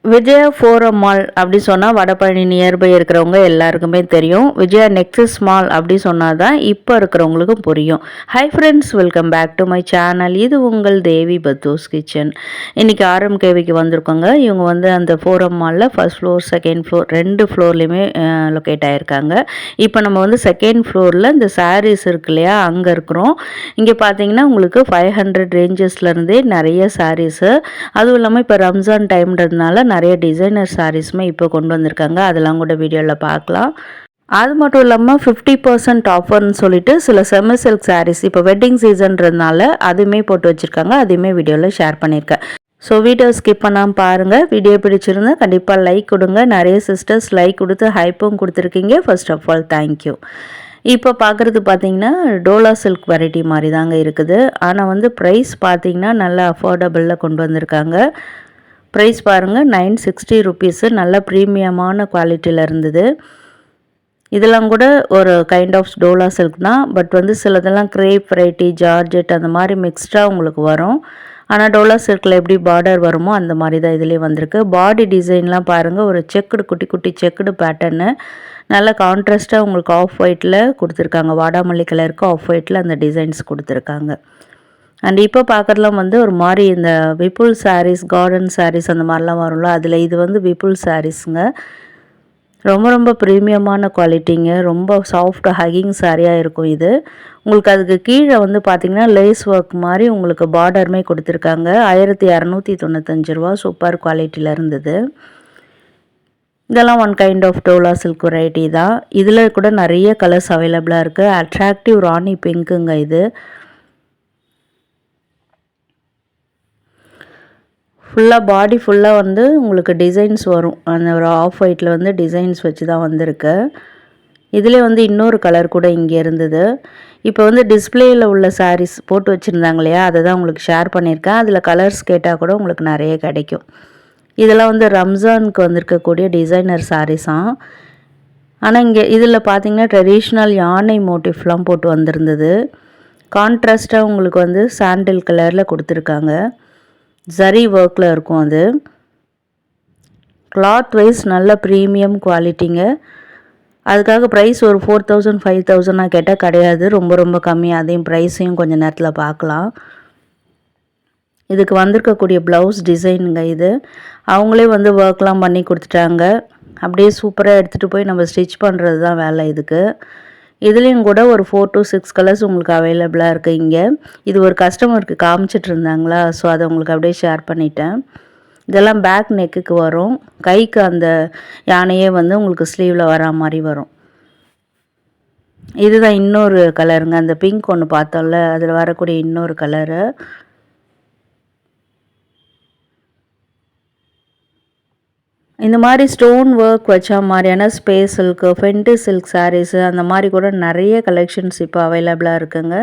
Vijaya forum mall அப்படி சொன்னால் Vadapalani nearby இருக்கிறவங்க எல்லாருக்குமே தெரியும். விஜயா நெக்ஸஸ் மால் அப்படி சொன்னால் தான் இப்போ இருக்கிறவங்களுக்கும் புரியும். Hi friends, welcome back to my channel. இது உங்கள் தேவி பத்தூஸ் கிச்சன். இன்றைக்கி ஆர்எம்கேவிக்கு வந்திருக்கோங்க. இவங்க வந்து அந்த ஃபோரம் மாலில் ஃபர்ஸ்ட் ஃப்ளோர் செகண்ட் ஃப்ளோர் 2 ஃப்ளோர்லேயுமே லொக்கேட் ஆகிருக்காங்க. இப்போ நம்ம வந்து செகண்ட் ஃப்ளோரில் இந்த சாரீஸ் இருக்கு இல்லையா, அங்கே இருக்கிறோம். இங்கே பார்த்தீங்கன்னா உங்களுக்கு 500 ரேஞ்சஸ்லேருந்தே நிறைய சாரீஸு, அதுவும் இல்லாமல் இப்போ ரம்ஜான் டைம்ன்றதுனால நிறைய டிசைனர் சாரீஸுமே இப்போ கொண்டு வந்திருக்காங்க. அதெல்லாம் கூட வீடியோவில் பார்க்கலாம். அது மட்டும் இல்லாமல் 50% ஆஃபர்னு சொல்லிட்டு சில செமி சில்க் சாரீஸ் இப்போ வெட்டிங் சீசன்றதுனால அதுவுமே போட்டு வச்சுருக்காங்க. அதையுமே வீடியோவில் ஷேர் பண்ணியிருக்கேன். ஸோ வீடியோ ஸ்கிப் பண்ணாமல் பாருங்கள். வீடியோ பிடிச்சிருந்தா கண்டிப்பாக லைக் கொடுங்க. நிறைய சிஸ்டர்ஸ் லைக் கொடுத்து ஹைப்பும் கொடுத்துருக்கீங்க. First of all thank you. இப்போ பார்க்குறது பார்த்தீங்கன்னா டோலா சில்க் வெரைட்டி மாதிரி தாங்க இருக்குது. ஆனால் வந்து ப்ரைஸ் பார்த்தீங்கன்னா நல்லா அஃபோர்டபுளில் கொண்டு வந்திருக்காங்க. ப்ரைஸ் பாருங்கள், 960 ருபீஸு. நல்ல ப்ரீமியமான குவாலிட்டியில் இருந்தது. இதெல்லாம் கூட ஒரு கைண்ட் ஆஃப் டோலா சில்க் தான். பட் வந்து சிலதெல்லாம் கிரேப் வெரைட்டி, ஜார்ஜெட் அந்த மாதிரி மிக்ஸ்டாக உங்களுக்கு வரும். ஆனால் டோலா சில்கில் எப்படி பார்டர் வருமோ அந்த மாதிரி தான் இதுலேயே வந்திருக்கு. பாடி டிசைன்லாம் பாருங்கள், ஒரு செக்குடு குட்டி குட்டி செக்குடு பேட்டர்னு நல்ல கான்ட்ராஸ்ட்டாக உங்களுக்கு ஆஃப் ஒயிட்டில் கொடுத்துருக்காங்க. வாடாமல்லி கலருக்கு ஆஃப் ஒயிட்டில் அந்த டிசைன்ஸ் கொடுத்துருக்காங்க. அண்ட் இப்போ பார்க்குறதுலாம் வந்து ஒரு மாதிரி இந்த விப்புல் சாரீஸ், கார்டன் சாரீஸ் அந்த மாதிரிலாம் வரும்ல, அதில் இது வந்து விப்புல் சாரீஸுங்க. ரொம்ப ரொம்ப ப்ரீமியமான குவாலிட்டிங்க. ரொம்ப சாஃப்ட் ஹக்கிங் சாரியாக இருக்கும் இது. உங்களுக்கு அதுக்கு கீழே வந்து பார்த்திங்கன்னா லேஸ் ஒர்க் மாதிரி உங்களுக்கு பார்டருமே கொடுத்துருக்காங்க. 1295 ரூபா. சூப்பர் குவாலிட்டியில் இருந்தது. இதெல்லாம் one kind of Dola silk variety தான். இதில் கூட நிறைய கலர்ஸ் அவைலபிளாக இருக்குது. அட்ராக்டிவ் ராணி பிங்க்குங்க இது. ஃபுல்லாக பாடி ஃபுல்லாக வந்து உங்களுக்கு டிசைன்ஸ் வரும். அந்த ஒரு ஆஃப் ஒயிட்டில் வந்து டிசைன்ஸ் வச்சு தான் வந்திருக்கு. இதிலே வந்து இன்னொரு கலர் கூட இங்கே இருந்தது. இப்போ வந்து டிஸ்பிளேயில் உள்ள சாரீஸ் போட்டு வச்சுருந்தாங்க இல்லையா, அதை தான் உங்களுக்கு ஷேர் பண்ணியிருக்கேன். அதில் கலர்ஸ் கேட்டால் கூட உங்களுக்கு நிறைய கிடைக்கும். இதெல்லாம் வந்து ரம்ஜானுக்கு வந்திருக்கக்கூடிய டிசைனர் சாரீஸாம். ஆனால் இங்கே இதில் பார்த்தீங்கன்னா ட்ரெடிஷ்னல் யானை மோட்டிஃப்லாம் போட்டு வந்திருந்தது. கான்ட்ராஸ்ட்டாக உங்களுக்கு வந்து சாண்டில் கலரில் கொடுத்துருக்காங்க. ஜரி ஒர்க்கில் இருக்கும் அது. கிளாத் வைஸ் நல்ல ப்ரீமியம் குவாலிட்டிங்க. அதுக்காக ப்ரைஸ் ஒரு 4000 5000 கேட்டால் கிடையாது, ரொம்ப ரொம்ப கம்மி. அதையும் ப்ரைஸையும் கொஞ்சம் நேரத்தில் பார்க்கலாம். இதுக்கு வந்திருக்கக்கூடிய ப்ளவுஸ் டிசைனுங்க இது. அவங்களே வந்து ஒர்க்லாம் பண்ணி கொடுத்துட்டாங்க. அப்படியே சூப்பராக எடுத்துகிட்டு போய் நம்ம ஸ்டிச் பண்ணுறது தான் வேலை இதுக்கு. இதுலேயும் கூட ஒரு 4 to 6 கலர்ஸ் உங்களுக்கு அவைலபிளாக இருக்குது இங்கே. இது ஒரு கஸ்டமருக்கு காமிச்சிட்டு இருந்தாங்களா, ஸோ அதை உங்களுக்கு அப்படியே ஷேர் பண்ணிட்டேன். இதெல்லாம் பேக் நெக்குக்கு வரும். கைக்கு அந்த யானையே வந்து உங்களுக்கு ஸ்லீவில் வரா மாதிரி வரும். இதுதான் இன்னொரு கலருங்க. அந்த பிங்க் ஒன்று பார்த்தோம்ல, அதில் வரக்கூடிய இன்னொரு கலரு. இந்த மாதிரி ஸ்டோன் ஒர்க் வச்ச மாதிரியான space silk, Fendi silk saris அந்த மாதிரி கூட நிறைய கலெக்ஷன்ஸ் இப்போ அவைலபிளாக இருக்குங்க.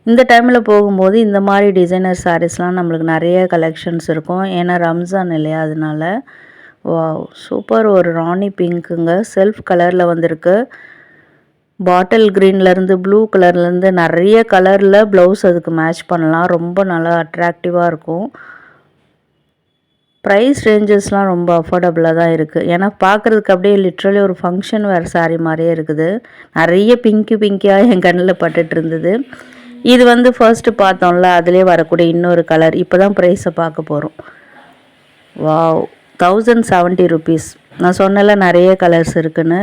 இந்த டைமில் போகும்போது இந்த மாதிரி டிசைனர் சாரீஸ்லாம் நம்மளுக்கு நிறைய கலெக்ஷன்ஸ் இருக்கும். ஏன்னா ரம்ஜான் இல்லையா, அதனால. Wow, super. ஒரு ராணி பிங்க்குங்க, செல்ஃப் கலரில் வந்திருக்கு. பாட்டில் க்ரீன்லேருந்து ப்ளூ கலர்லேருந்து நிறைய கலரில் ப்ளவுஸ் அதுக்கு மேட்ச் பண்ணலாம். ரொம்ப நல்லா அட்ராக்டிவாக இருக்கும். ப்ரைஸ் ரேஞ்சஸ்லாம் ரொம்ப அஃபோர்டபுளாக தான் இருக்குது. ஏன்னா பார்க்குறதுக்கு அப்படியே லிட்ரலி ஒரு ஃபங்க்ஷன் வேறு சாரீ மாதிரியே இருக்குது. நிறைய பிங்கியாக என் கண்ணில் பட்டுட்டு இருந்தது. இது வந்து ஃபர்ஸ்ட்டு பார்த்தோம்ல, அதிலே வரக்கூடிய இன்னொரு கலர். இப்போ தான் ப்ரைஸை பார்க்க போகிறோம். Wow, 1070 rupees. நான் சொன்னல நிறைய கலர்ஸ் இருக்குன்னு.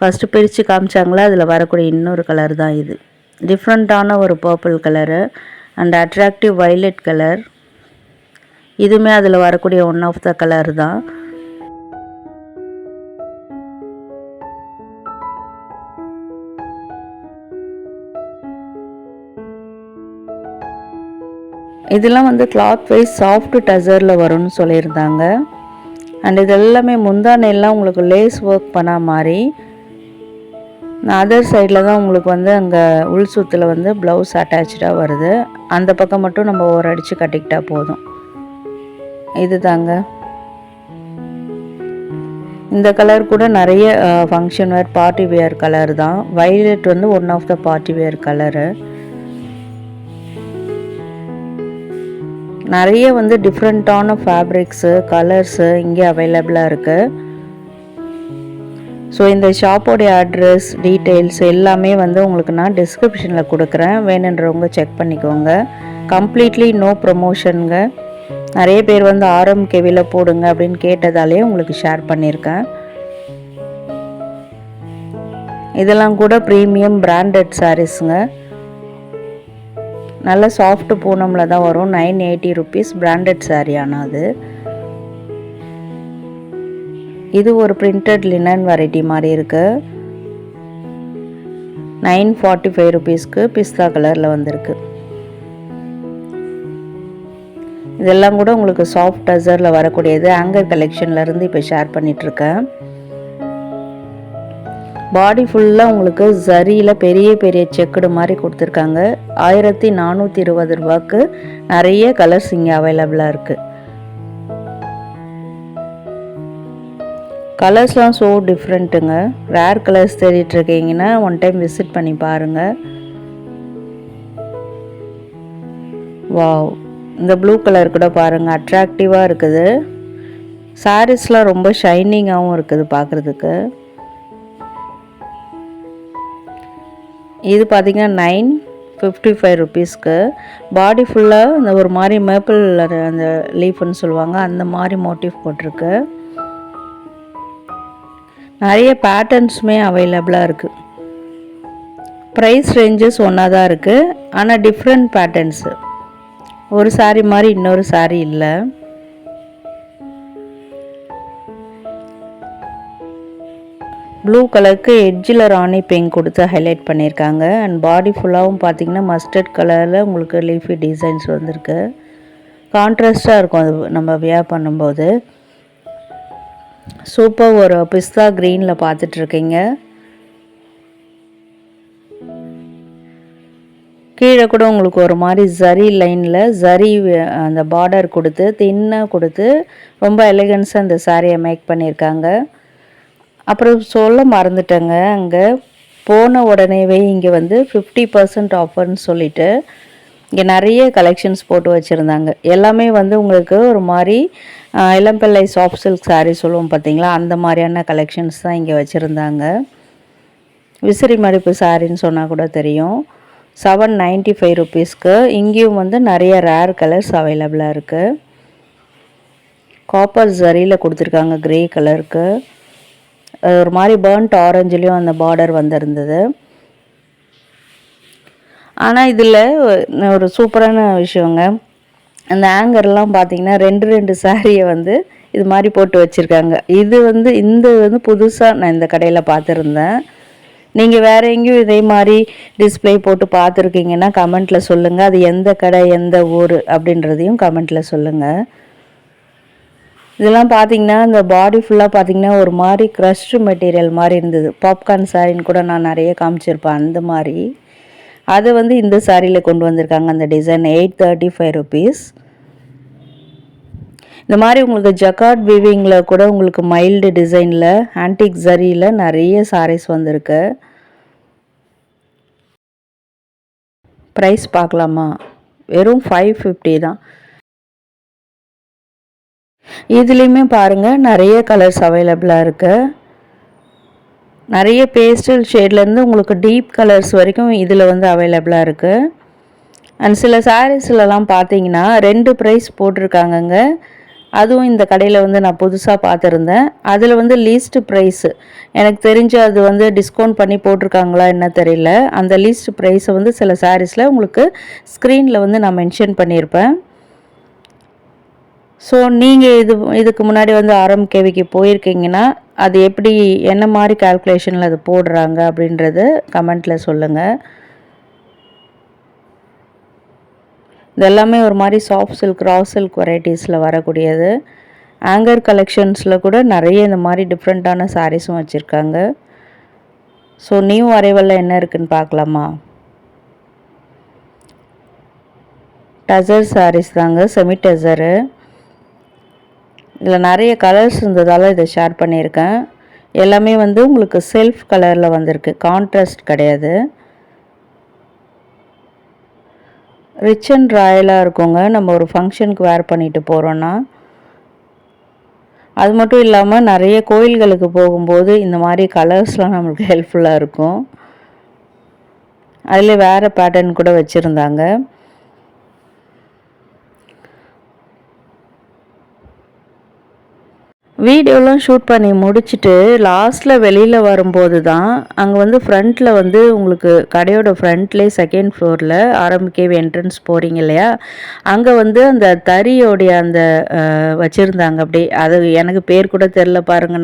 ஃபஸ்ட்டு பிரித்து காமிச்சாங்களா, அதில் வரக்கூடிய இன்னொரு கலர் தான் இது. டிஃப்ரெண்ட்டான ஒரு purple colour and attractive violet colour. இதுவுமே அதில் வரக்கூடிய ஒன் ஆஃப் த கலர் தான். இதெல்லாம் வந்து கிளாத் வைஸ் சாஃப்ட் டசரில் வரும்னு சொல்லியிருந்தாங்க. அண்ட் இது எல்லாமே முந்தானையெல்லாம் உங்களுக்கு லேஸ் ஒர்க் பண்ண மாதிரி. அதர் சைடில் தான் உங்களுக்கு வந்து அங்கே உள் சுத்தில் வந்து ப்ளவுஸ் அட்டாச்சாக வருது. அந்த பக்கம் மட்டும் நம்ம ஒரு அடித்து கட்டிக்கிட்டால் போதும். இது தாங்க. இந்த கலர் கூட நிறைய function wear, party wear colour தான். வைலட் வந்து one of the party wear colour. நிறைய வந்து டிஃப்ரெண்ட்டான ஃபேப்ரிக்ஸு கலர்ஸு இங்கே அவைலபிளாக இருக்குது. ஸோ இந்த ஷாப்போடைய அட்ரஸ் டீட்டெயில்ஸ் எல்லாமே வந்து உங்களுக்கு நான் டிஸ்கிரிப்ஷனில் கொடுக்குறேன், வேணுன்றவங்க செக் பண்ணிக்கோங்க. கம்ப்ளீட்லி நோ ப்ரமோஷனுங்க. நிறைய பேர் வந்து ஆர்எம்கேவியில் போடுங்க அப்படின்னு கேட்டதாலே உங்களுக்கு ஷேர் பண்ணியிருக்கேன். இதெல்லாம் கூட ப்ரீமியம் பிராண்டட் சாரீஸுங்க. நல்ல சாஃப்ட் பூனமில் தான் வரும். 980 rupees பிராண்டட் சாரீ. ஆனால் அது இது ஒரு பிரிண்டட் லினன் வெரைட்டி மாதிரி இருக்குது. 945 rupeesக்கு பிஸ்தா கலரில் வந்திருக்கு. இதெல்லாம் கூட உங்களுக்கு சாஃப்ட் டசரில் வரக்கூடியது. ஆங்கர் கலெக்ஷன்லேருந்து இப்போ ஷேர் பண்ணிகிட்ருக்கேன். பாடி ஃபுல்லாக உங்களுக்கு ஜரியில் பெரிய பெரிய செக்குடு மாதிரி கொடுத்துருக்காங்க. 1420 ரூபாய்க்கு நிறைய கலர்ஸ் இங்கே அவைலபிளாக இருக்குது. கலர்ஸ்லாம் ஸோ டிஃப்ரெண்ட்டுங்க. ரேர் கலர்ஸ் தேடிட்டுருக்கீங்கன்னா ஒன் டைம் விசிட் பண்ணி பாருங்கள். வாவ், இந்த ப்ளூ கலர் கூட பாருங்கள், அட்ராக்டிவாக இருக்குது. சாரீஸ்லாம் ரொம்ப ஷைனிங்காகவும் இருக்குது பார்க்குறதுக்கு. இது பார்த்திங்கன்னா 955 rupeesக்கு பாடி ஃபுல்லாக இந்த ஒரு மாதிரி மேப்பிள் அந்த லீஃப்னு சொல்லுவாங்க, அந்த மாதிரி மோட்டிவ் போட்டிருக்கு. நிறைய பேட்டர்ன்ஸுமே அவைலபிளாக இருக்குது. ப்ரைஸ் ரேஞ்சஸ் ஒன்றா தான் இருக்குது, ஆனால் டிஃப்ரெண்ட் பேட்டர்ன்ஸு. ஒரு சாரீ மாதிரி இன்னொரு சாரீ இல்லை. ப்ளூ கலருக்கு எட்ஜில் ராணி பிங்க் கொடுத்து ஹைலைட் பண்ணியிருக்காங்க. அண்ட் பாடி ஃபுல்லாகவும் பார்த்திங்கன்னா மஸ்டர்ட் கலரில் உங்களுக்கு லீஃபி டிசைன்ஸ் வந்திருக்கு. கான்ட்ராஸ்டாக இருக்கும் அது நம்ம வியர் பண்ணும்போது. சூப்பர். ஒரு பிஸ்தா க்ரீனில் பார்த்துட்ருக்கீங்க. கீழே கூட உங்களுக்கு ஒரு மாதிரி ஜரி லைனில் ஜரி அந்த பார்டர் கொடுத்து தின்னாக கொடுத்து ரொம்ப எலிகன்ஸாக அந்த சாரியை மேக் பண்ணியிருக்காங்க. அப்புறம் சொல்ல மறந்துட்டேங்க, அங்கே போன உடனேவே இங்கே வந்து 50% ஆஃபர்னு சொல்லிவிட்டு இங்கே நிறைய கலெக்ஷன்ஸ் போட்டு வச்சுருந்தாங்க. எல்லாமே வந்து உங்களுக்கு ஒரு மாதிரி இளம்பிள்ளை சாஃப்ட் சில்க் சாரீ சொல்லுவோம் பார்த்தீங்களா, அந்த மாதிரியான கலெக்ஷன்ஸ் தான் இங்கே வச்சுருந்தாங்க. விசிறி மடிப்பு சாரின்னு சொன்னால் கூட தெரியும். 795 rupeesக்கு இங்கேயும் வந்து நிறைய ரேர் கலர்ஸ் அவைலபிளாக இருக்குது. காப்பர் ஜரியில் கொடுத்துருக்காங்க க்ரே கலருக்கு. ஒரு மாதிரி பர்ன்ட் ஆரஞ்சுலேயும் அந்த பார்டர் வந்திருந்தது. ஆனால் இதில் ஒரு சூப்பரான விஷயங்க, அந்த ஆங்கர்லாம் பார்த்திங்கன்னா 2 சாரியை வந்து இது மாதிரி போட்டு வச்சுருக்காங்க. இது வந்து புதுசாக நான் இந்த கடையில் பார்த்துருந்தேன். நீங்கள் வேறு எங்கேயும் இதே மாதிரி டிஸ்பிளே போட்டு பார்த்துருக்கீங்கன்னா கமெண்ட்டில் சொல்லுங்கள். அது எந்த கடை எந்த ஊர் அப்படின்றதையும் கமெண்ட்டில் சொல்லுங்கள். இதெல்லாம் பார்த்திங்கன்னா இந்த பாடி ஃபுல்லாக பார்த்திங்கன்னா ஒரு மாதிரி க்ரஷ்டு மெட்டீரியல் மாதிரி இருந்தது. பாப்கார்ன் சாரின்னு கூட நான் நிறைய காமிச்சிருப்பேன் அந்த மாதிரி. அது வந்து இந்த சாரியில் கொண்டு வந்திருக்காங்க அந்த டிசைன். 835 rupees. இந்த மாதிரி உங்களுக்கு ஜக்கார்ட் வீவிங்கில் கூட உங்களுக்கு மைல்டு டிசைனில் ஆன்டிக் ஜரியில் நிறைய சாரீஸ் வந்திருக்கு. ப்ரைஸ் பார்க்கலாமா? வெறும் 550 தான். இதுலேயுமே பாருங்கள் நிறைய கலர்ஸ் அவைலபிளாக இருக்குது. நிறைய பேஸ்டல் ஷேட்லேருந்து உங்களுக்கு டீப் கலர்ஸ் வரைக்கும் இதில் வந்து அவைலபிளாக இருக்குது. அண்ட் சில சாரீஸ்லலாம் பார்த்தீங்கன்னா 2 ப்ரைஸ் போட்டிருக்காங்கங்க. அதுவும் இந்த கடையில் வந்து நான் புதுசாக பார்த்துருந்தேன். அதில் வந்து லீஸ்ட் ப்ரைஸு எனக்கு தெரிஞ்சு அது வந்து டிஸ்கவுண்ட் பண்ணி போட்டிருக்காங்களா என்ன தெரியல. அந்த லீஸ்ட் ப்ரைஸை வந்து சில சாரீஸில் உங்களுக்கு ஸ்க்ரீனில் வந்து நான் மென்ஷன் பண்ணியிருப்பேன். ஸோ நீங்கள் இதுக்கு முன்னாடி வந்து ஆர்எம்கேவிக்கு போயிருக்கீங்கன்னா அது எப்படி என்ன மாதிரி கால்குலேஷனில் அது போடுறாங்க அப்படின்றது கமெண்ட்டில் சொல்லுங்கள். இது எல்லாமே ஒரு மாதிரி சாஃப்ட் சில்க் ரா சில்க் வெரைட்டிஸில் வரக்கூடியது. ஆங்கர் கலெக்ஷன்ஸில் கூட நிறைய இந்த மாதிரி டிஃப்ரெண்ட்டான சாரீஸும் வச்சுருக்காங்க. ஸோ நியூ அரைவலில் என்ன இருக்குதுன்னு பார்க்கலாமா? டசர் சாரீஸ் தாங்க, செமி டசரு. இதில் நிறைய கலர்ஸ் இருந்ததால் இதை ஷேர் பண்ணியிருக்கேன். எல்லாமே வந்து உங்களுக்கு செல்ஃப் கலரில் வந்திருக்கு, கான்ட்ராஸ்ட் கிடையாது. ரிச் அண்ட் ராயலாக இருக்குங்க நம்ம ஒரு ஃபங்க்ஷனுக்கு வேர் பண்ணிட்டு போகிறோன்னா. அது மட்டும் இல்லாமல் நிறைய கோயில்களுக்கு போகும்போது இந்த மாதிரி கலர்ஸ்லாம் நம்மளுக்கு ஹெல்ப்ஃபுல்லாக இருக்கும். அதில் வேறு பேட்டர்ன் கூட வச்சுருந்தாங்க. வீடியோலாம் ஷூட் பண்ணி முடிச்சுட்டு லாஸ்ட்டில் வெளியில் வரும்போது தான் அங்கே வந்து ஃப்ரண்ட்டில் வந்து உங்களுக்கு கடையோட ஃப்ரண்ட்லேயே செகண்ட் ஃப்ளோரில் ஆரம்பிக்கவே என்ட்ரன்ஸ் போகிறீங்க இல்லையா, அங்கே வந்து அந்த தறியோடைய அந்த வச்சுருந்தாங்க. அப்படியே அது எனக்கு பேர் கூட தெரில பாருங்க.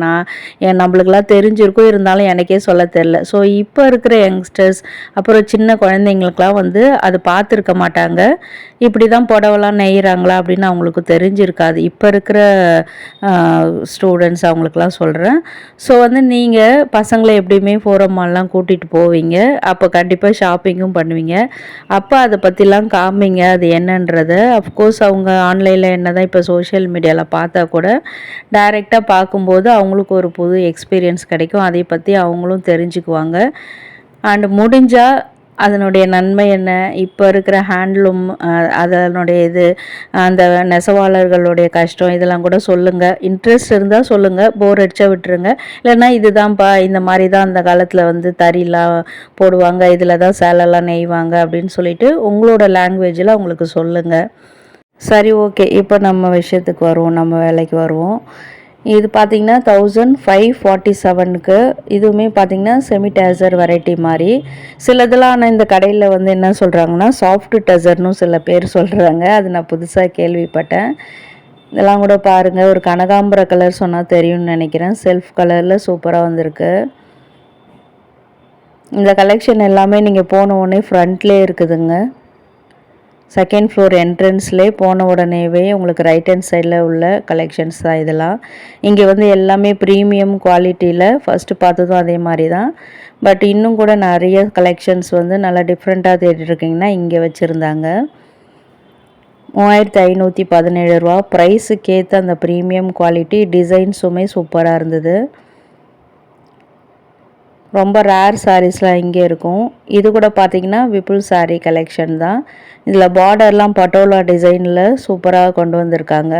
நம்மளுக்கெல்லாம் தெரிஞ்சிருக்கும், இருந்தாலும் எனக்கே சொல்ல தெரில. ஸோ இப்போ இருக்கிற யங்ஸ்டர்ஸ் அப்புறம் சின்ன குழந்தைங்களுக்கெலாம் வந்து அது பார்த்துருக்க மாட்டாங்க. இப்படி தான் புடவெல்லாம் நெய்கிறாங்களா அப்படின்னு அவங்களுக்கு தெரிஞ்சிருக்காது. இப்போ இருக்கிற ஸ்டூடெண்ட்ஸ் அவங்களுக்கெல்லாம் சொல்கிறேன். ஸோ வந்து நீங்கள் பசங்களை எப்படியுமே ஃபோரம் மால்லாம் கூட்டிகிட்டு போவீங்க, அப்போ கண்டிப்பாக ஷாப்பிங்கும் பண்ணுவீங்க. அப்போ அதை பற்றிலாம் காமிங்க அது என்னன்றதை. அஃப்கோர்ஸ் அவங்க ஆன்லைனில் என்ன தான் இப்போ சோஷியல் மீடியாவில் பார்த்தா கூட டைரெக்டாக பார்க்கும்போது அவங்களுக்கு ஒரு புது எக்ஸ்பீரியன்ஸ் கிடைக்கும். அதை பற்றி அவங்களும் தெரிஞ்சுக்குவாங்க. அண்டு முடிஞ்சால் அதனுடைய நன்மை என்ன, இப்போ இருக்கிற ஹேண்ட்லூம் அதனுடைய இது, அந்த நெசவாளர்களுடைய கஷ்டம் இதெல்லாம் கூட சொல்லுங்கள். இன்ட்ரெஸ்ட் இருந்தால் சொல்லுங்கள், போர் அடித்தா விட்டுருங்க. இல்லைன்னா இதுதான்ப்பா இந்த மாதிரி தான் அந்த காலத்தில் வந்து தறிலாம் போடுவாங்க, இதில் தான் சேலைலாம் நெய்வாங்க அப்படின்னு சொல்லிட்டு உங்களோட லாங்குவேஜில் அவங்களுக்கு சொல்லுங்கள். சரி, ஓகே. இப்போ நம்ம விஷயத்துக்கு வருவோம், நம்ம வேலைக்கு வருவோம். இது பார்த்திங்கன்னா 1547க்கு. இதுவுமே பார்த்திங்கன்னா செமி டேசர் வெரைட்டி மாதிரி. சிலதெல்லாம் ஆனால் இந்த கடையில் வந்து என்ன சொல்கிறாங்கன்னா சாஃப்ட் டேசர்னு சில பேர் சொல்கிறாங்க. அது நான் புதுசாக கேள்விப்பட்டேன். இதெல்லாம் கூட பாருங்கள், ஒரு கனகாம்பர கலர் சொன்னால் தெரியும்னு நினைக்கிறேன். செல்ஃப் கலரில் சூப்பராக வந்திருக்கு. இந்த கலெக்ஷன் எல்லாமே நீங்கள் போன உடனே ஃப்ரண்ட்லேயே இருக்குதுங்க. செகண்ட் ஃப்ளோர் என்ட்ரன்ஸ்லேயே போன உடனேவே உங்களுக்கு ரைட் ஹேண்ட் சைடில் உள்ள கலெக்ஷன்ஸ் தான் இதெல்லாம். இங்கே வந்து எல்லாமே ப்ரீமியம் குவாலிட்டியில் ஃபஸ்ட்டு பார்த்ததும் அதே மாதிரி தான். பட் இன்னும் கூட நிறைய கலெக்ஷன்ஸ் வந்து நல்லா டிஃப்ரெண்ட்டாக தேடிருக்கீங்கன்னா இங்கே வச்சுருந்தாங்க. 3517 ரூபா. ப்ரைஸுக்கேற்ற அந்த ப்ரீமியம் குவாலிட்டி டிசைன்ஸுமே சூப்பராக இருந்தது. ரொம்ப ரேர் சாரீஸ்லாம் இங்கே இருக்கும். இது கூட பார்த்திங்கன்னா விப்புல் சாரீ கலெக்ஷன் தான். இதில் பார்டர்லாம் பட்டோலா டிசைனில் சூப்பராக கொண்டு வந்திருக்காங்க.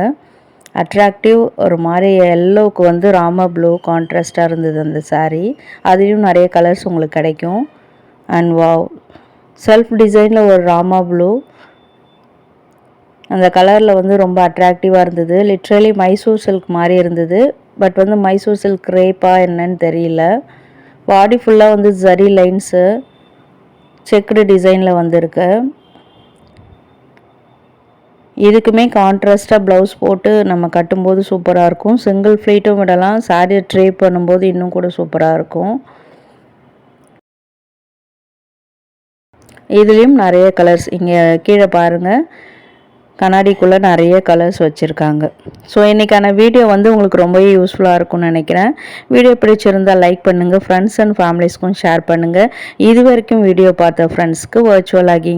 அட்ராக்டிவ் ஒரு மாதிரி எல்லோவுக்கு வந்து ராமா ப்ளூ கான்ட்ராஸ்டாக இருந்தது அந்த சாரீ. அதுலேயும் நிறைய கலர்ஸ் உங்களுக்கு கிடைக்கும். அண்ட் வாவ், செல்ஃப் டிசைனில் ஒரு ராமா ப்ளூ அந்த கலரில் வந்து ரொம்ப அட்ராக்டிவாக இருந்தது. லிட்ரலி மைசூர் சில்க் மாதிரி இருந்தது. பட் வந்து மைசூர் சில்க் கிரேப்பா என்னன்னு தெரியல. பாடி ஃபுல்லாக வந்து ஜரி லைன்ஸு செக்குடு டிசைனில் வந்திருக்கு. இதுக்குமே கான்ட்ராஸ்டாக ப்ளவுஸ் போட்டு நம்ம கட்டும்போது சூப்பராக இருக்கும். சிங்கிள் ஃப்ளீட்டும் விடலாம். சாரியை ட்ரே பண்ணும்போது இன்னும் கூட சூப்பராக இருக்கும். இதுலேயும் நிறைய கலர்ஸ் இங்கே கீழே பாருங்கள், கண்ணாடிக்குள்ளே நிறைய கலர்ஸ் வச்சுருக்காங்க. ஸோ இன்றைக்கான வீடியோ வந்து உங்களுக்கு ரொம்பவே யூஸ்ஃபுல்லாக இருக்கும்னு நினைக்கிறேன். வீடியோ பிடிச்சிருந்தால் லைக் பண்ணுங்கள், ஃப்ரெண்ட்ஸ் அண்ட் ஃபேமிலிஸ்க்கும் ஷேர் பண்ணுங்கள். இது வரைக்கும் வீடியோ பார்த்த ஃப்ரெண்ட்ஸ்க்கு வர்ச்சுவல் ஆகி